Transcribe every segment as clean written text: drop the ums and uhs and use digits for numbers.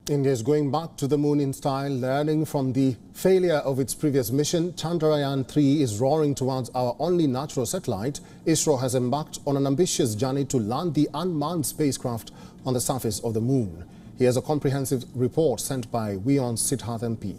India is going back to the moon in style, learning from the failure of its previous mission. Chandrayaan-3 is roaring towards our only natural satellite. ISRO has embarked on an ambitious journey to land the unmanned spacecraft on the surface of the moon. Here's a comprehensive report sent by WION's Siddharth MP.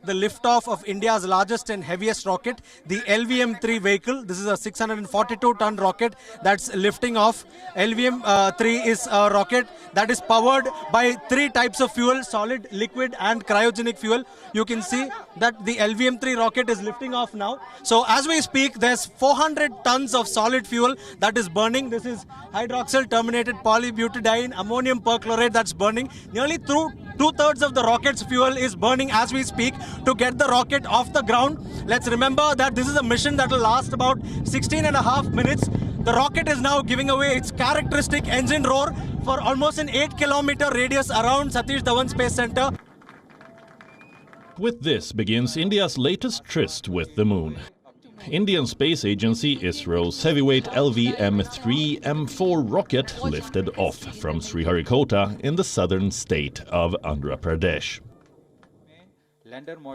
The liftoff of India's largest and heaviest rocket, the LVM-3 vehicle. This is a 642-ton rocket that's lifting off. LVM-3 is a rocket that is powered by 3 types of fuel: solid, liquid and cryogenic fuel. You can see that the LVM-3 rocket is lifting off now. So as we speak, there's 400 tons of solid fuel that is burning. This is hydroxyl terminated polybutadiene ammonium perchlorate that's burning. Nearly two-thirds of the rocket's fuel is burning as we speak to get the rocket off the ground. Let's remember that this is a mission that will last about 16.5 minutes. The rocket is now giving away its characteristic engine roar for almost an 8-kilometer radius around Satish Dhawan Space Center. With this begins India's latest tryst with the moon. Indian Space Agency ISRO's heavyweight LVM-3 M4 rocket lifted off from Sriharikota in the southern state of Andhra Pradesh,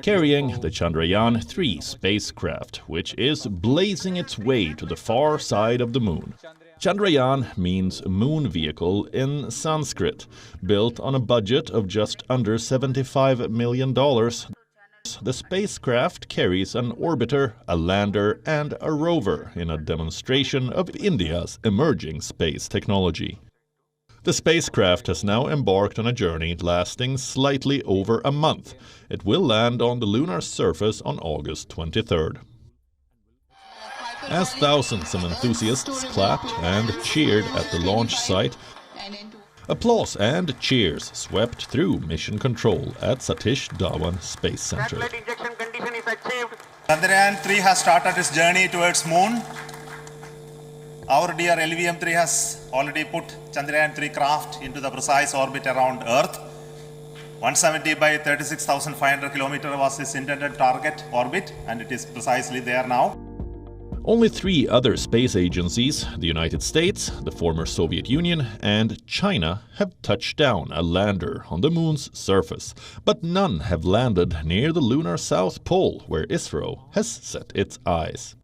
carrying the Chandrayaan-3 spacecraft, which is blazing its way to the far side of the moon. Chandrayaan means moon vehicle in Sanskrit, built on a budget of just under $75 million. The spacecraft carries an orbiter, a lander and a rover in a demonstration of India's emerging space technology. The spacecraft has now embarked on a journey lasting slightly over a month. It will land on the lunar surface on August 23rd. As thousands of enthusiasts clapped and cheered at the launch site, applause and cheers swept through mission control at Satish Dhawan Space Center. Chandrayaan-3 has started its journey towards moon. Our dear LVM-3 has already put Chandrayaan-3 craft into the precise orbit around Earth. 170 by 36,500 kilometers was its intended target orbit, and it is precisely there now. Only 3 other space agencies, the United States, the former Soviet Union and China, have touched down a lander on the moon's surface, but none have landed near the lunar South Pole, where ISRO has set its eyes.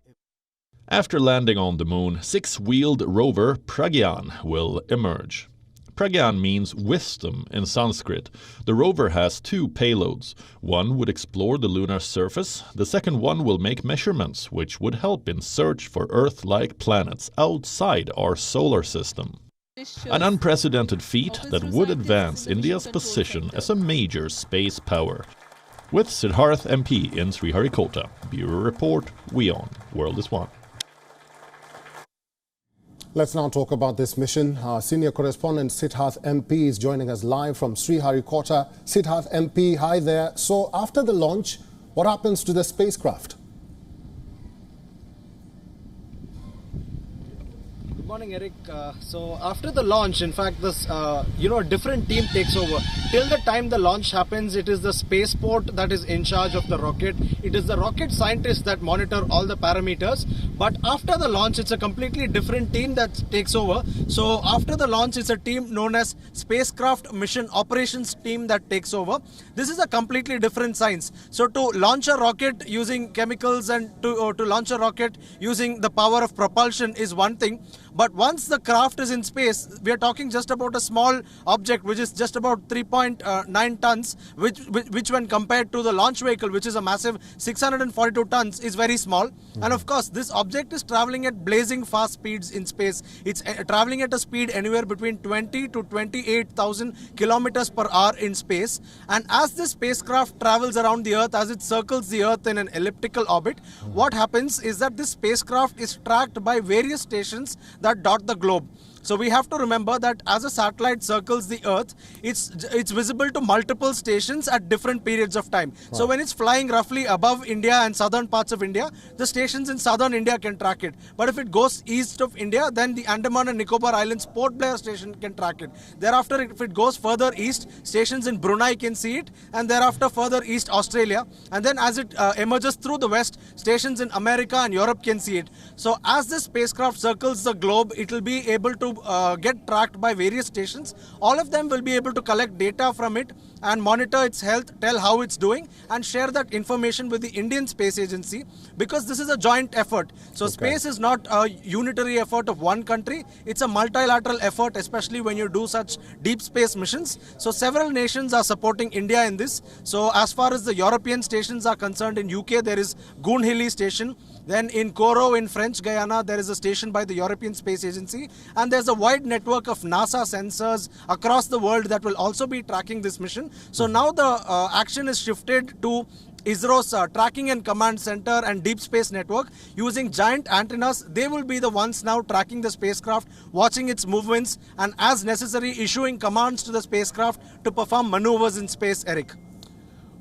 After landing on the moon, 6-wheeled rover Pragyan will emerge. Pragyan means wisdom in Sanskrit. The rover has 2 payloads. One would explore the lunar surface. The second one will make measurements, which would help in search for Earth-like planets outside our solar system. An unprecedented feat that would advance India's position as a major space power. With Siddharth MP in Sriharikota, Bureau Report, WION, World is One. Let's now talk about this mission. Our senior correspondent Siddharth MP is joining us live from Sriharikota. Siddharth MP, hi there. So after the launch, what happens to the spacecraft? Good morning, Eric. So after the launch, in fact, this a different team takes over. Till the time the launch happens, it is the spaceport that is in charge of the rocket. It is the rocket scientists that monitor all the parameters. But after the launch, it's a completely different team that takes over. So after the launch, it's a team known as Spacecraft Mission Operations Team that takes over. This is a completely different science. So to launch a rocket using chemicals and to launch a rocket using the power of propulsion is one thing. But once the craft is in space, we are talking just about a small object which is just about 3.9 tons, which when compared to the launch vehicle, which is a massive 642 tons, is very small. And of course, this object is traveling at blazing fast speeds in space. It's traveling at a speed anywhere between 20 to 28,000 kilometers per hour in space. And as this spacecraft travels around the Earth, as it circles the Earth in an elliptical orbit, what happens is that this spacecraft is tracked by various stations that dot the globe. So we have to remember that as a satellite circles the Earth, it's visible to multiple stations at different periods of time. Wow. So when it's flying roughly above India and southern parts of India, the stations in southern India can track it. But if it goes east of India, then the Andaman and Nicobar Islands Port Blair station can track it. Thereafter, if it goes further east, stations in Brunei can see it, and thereafter further east Australia. And then as it emerges through the west, stations in America and Europe can see it. So as this spacecraft circles the globe, it will be able to get tracked by various stations. All of them will be able to collect data from it and monitor its health, tell how it's doing, and share that information with the Indian Space Agency, because this is a joint effort. So space is not a unitary effort of one country. It's a multilateral effort, especially when you do such deep space missions. So several nations are supporting India in this. So as far as the European stations are concerned, in UK there is Goonhilly station. Then in Kourou in French Guyana, there is a station by the European Space Agency. And there's a wide network of NASA sensors across the world that will also be tracking this mission. So now the action is shifted to ISRO's tracking and command center and deep space network using giant antennas. They will be the ones now tracking the spacecraft, watching its movements, and as necessary issuing commands to the spacecraft to perform maneuvers in space, Eric.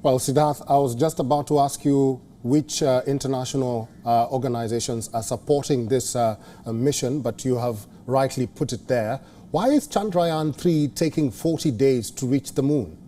Well, Siddharth, I was just about to ask you which international organizations are supporting this mission, but you have rightly put it there. Why is Chandrayaan-3 taking 40 days to reach the moon?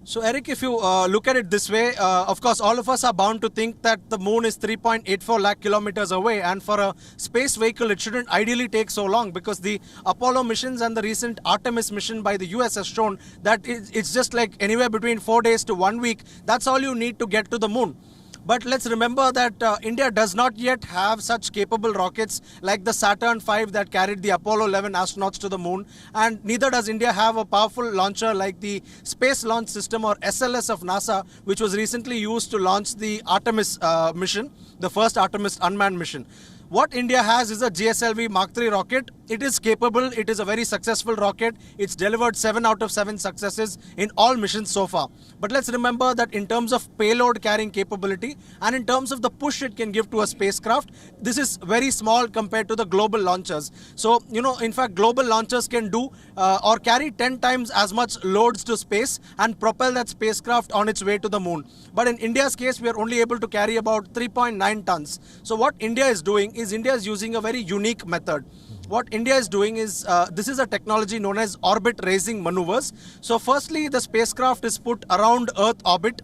So, Eric, if you look at it this way, of course, all of us are bound to think that the moon is 3.84 lakh kilometers away. And for a space vehicle, it shouldn't ideally take so long, because the Apollo missions and the recent Artemis mission by the US has shown that it's just like anywhere between 4 days to 1 week. That's all you need to get to the moon. But let's remember that India does not yet have such capable rockets like the Saturn V that carried the Apollo 11 astronauts to the moon. And neither does India have a powerful launcher like the Space Launch System, or SLS, of NASA, which was recently used to launch the Artemis mission, the first Artemis unmanned mission. What India has is a GSLV Mark III rocket. It is capable. It is a very successful rocket. It's delivered 7 out of 7 successes in all missions so far. But let's remember that in terms of payload carrying capability and in terms of the push it can give to a spacecraft, this is very small compared to the global launchers. So, in fact, global launchers can do or carry 10 times as much loads to space and propel that spacecraft on its way to the moon. But in India's case, we are only able to carry about 3.9 tons. So what India is doing is India is using a very unique method. What India is doing is, this is a technology known as orbit raising maneuvers. So firstly, the spacecraft is put around Earth orbit,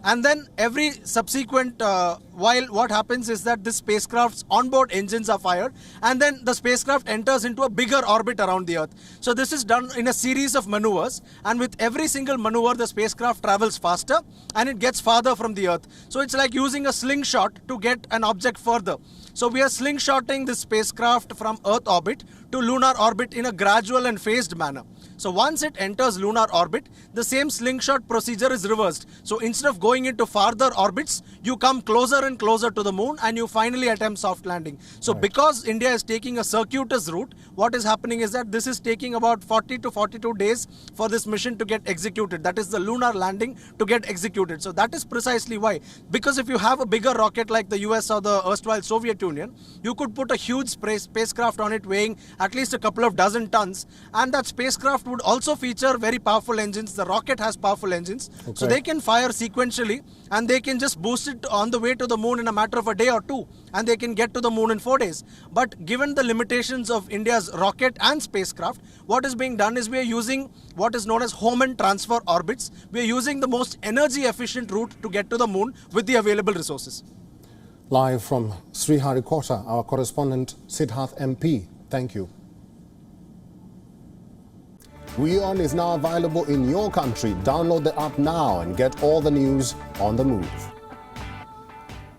and then every subsequent while what happens is that this spacecraft's onboard engines are fired, and then the spacecraft enters into a bigger orbit around the Earth. So this is done in a series of maneuvers, and with every single maneuver the spacecraft travels faster and it gets farther from the Earth. So it's like using a slingshot to get an object further. So we are slingshotting this spacecraft from Earth orbit to lunar orbit in a gradual and phased manner. So once it enters lunar orbit, the same slingshot procedure is reversed. So instead of going into farther orbits, you come closer and closer to the moon and you finally attempt soft landing. So because India is taking a circuitous route, what is happening is that this is taking about 40 to 42 days for this mission to get executed. That is the lunar landing to get executed. So that is precisely why. Because if you have a bigger rocket like the US or the erstwhile Soviet Union, you could put a huge spacecraft on it weighing at least a couple of dozen tons, and that spacecraft would also feature very powerful engines. The rocket has powerful engines, so they can fire sequentially and they can just boost it on the way to the moon in a matter of a day or two, and they can get to the moon in 4 days. But given the limitations of India's rocket and spacecraft, what is being done is we are using what is known as home and transfer orbits. We are using the most energy efficient route to get to the moon with the available resources. Live from Sriharikota, our correspondent Siddharth MP. Thank you. WION is now available in your country. Download the app now and get all the news on the move.